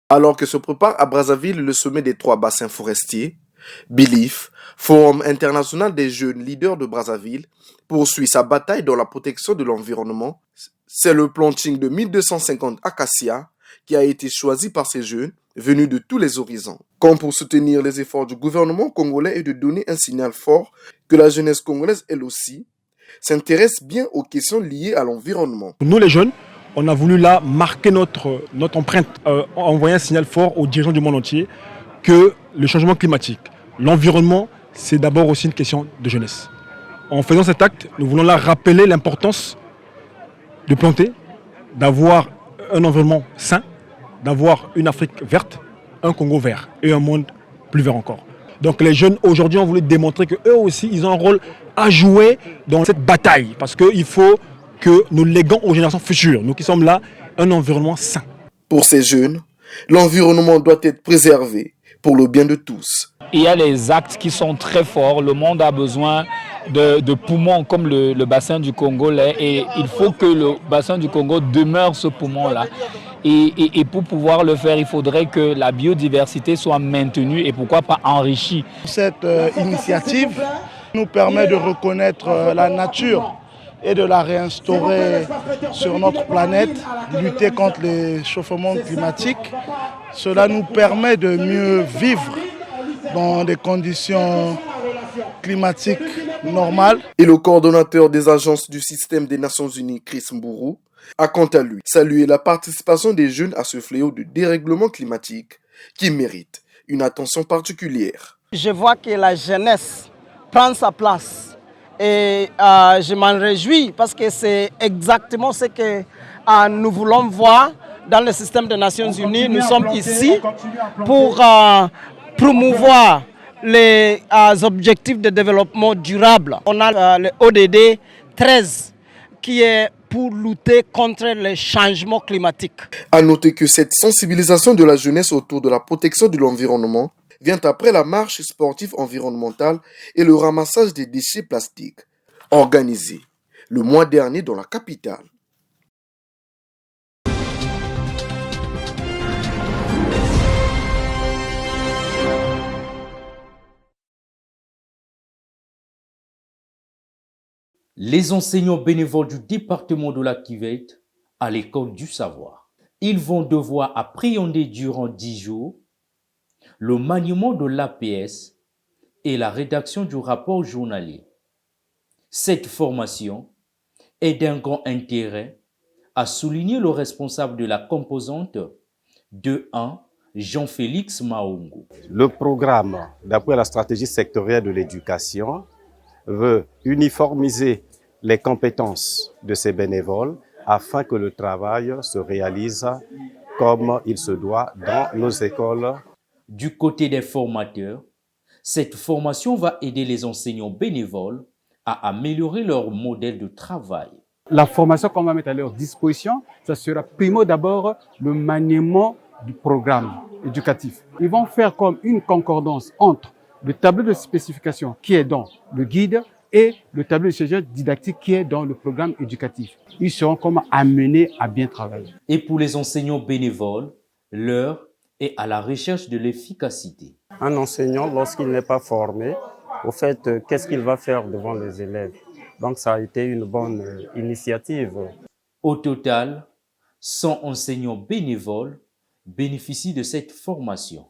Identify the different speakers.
Speaker 1: Alors que se prépare à Brazzaville le sommet des 3 bassins forestiers, Belief, Forum international des jeunes leaders de Brazzaville, poursuit sa bataille dans la protection de l'environnement. C'est le planting de 1250 acacias qui a été choisi par ces jeunes venus de tous les horizons, comme pour soutenir les efforts du gouvernement congolais et de donner un signal fort que la jeunesse congolaise, elle aussi, s'intéresse bien aux questions liées à l'environnement.
Speaker 2: Nous les jeunes, on a voulu là marquer notre empreinte, envoyer un signal fort aux dirigeants du monde entier que le changement climatique, l'environnement, c'est d'abord aussi une question de jeunesse. En faisant cet acte, nous voulons là rappeler l'importance de planter, d'avoir un environnement sain, d'avoir une Afrique verte, un Congo vert et un monde plus vert encore. Donc les jeunes aujourd'hui ont voulu démontrer qu'eux aussi, ils ont un rôle à jouer dans cette bataille parce qu'il faut que nous léguons aux générations futures, nous qui sommes là, un environnement sain.
Speaker 1: Pour ces jeunes, l'environnement doit être préservé pour le bien de tous.
Speaker 3: Il y a les actes qui sont très forts. Le monde a besoin de poumons comme le bassin du Congo l'est et il faut que le bassin du Congo demeure ce poumon-là. Et pour pouvoir le faire, il faudrait que la biodiversité soit maintenue et pourquoi pas enrichie.
Speaker 4: Cette initiative nous permet de reconnaître la nature et de la réinstaurer sur notre planète, lutter contre les réchauffements climatiques. Cela nous permet de mieux vivre dans des conditions climatiques normales.
Speaker 1: Et le coordonnateur des agences du système des Nations Unies, Chris Mburu, a quant à lui salué la participation des jeunes à ce fléau de dérèglement climatique qui mérite une attention particulière.
Speaker 5: Je vois que la jeunesse prend sa place. Et je m'en réjouis parce que c'est exactement ce que nous voulons voir dans le système des Nations Unies. Nous sommes ici pour promouvoir les objectifs de développement durable. On a le ODD 13 qui est pour lutter contre les changements climatiques.
Speaker 1: À noter que cette sensibilisation de la jeunesse autour de la protection de l'environnement vient après la marche sportive environnementale et le ramassage des déchets plastiques, organisés le mois dernier dans la capitale.
Speaker 6: Les enseignants bénévoles du département de la Cuvette à l'école du savoir. Ils vont devoir appréhender durant 10 jours le maniement de l'APS et la rédaction du rapport journalier. Cette formation est d'un grand intérêt, a souligné le responsable de la composante 2.1, Jean-Félix Maungu.
Speaker 7: Le programme, d'après la stratégie sectorielle de l'éducation, veut uniformiser les compétences de ces bénévoles afin que le travail se réalise comme il se doit dans nos écoles.
Speaker 6: Du côté des formateurs, cette formation va aider les enseignants bénévoles à améliorer leur modèle de travail.
Speaker 8: La formation qu'on va mettre à leur disposition, ça sera primo d'abord le maniement du programme éducatif. Ils vont faire comme une concordance entre le tableau de spécification qui est dans le guide et le tableau de sujet didactique qui est dans le programme éducatif. Ils seront comme amenés à bien travailler.
Speaker 6: Et pour les enseignants bénévoles, l'heure est à la recherche de l'efficacité.
Speaker 9: Un enseignant, lorsqu'il n'est pas formé, au fait, qu'est-ce qu'il va faire devant les élèves? Donc ça a été une bonne initiative.
Speaker 6: Au total, 100 enseignants bénévoles bénéficient de cette formation.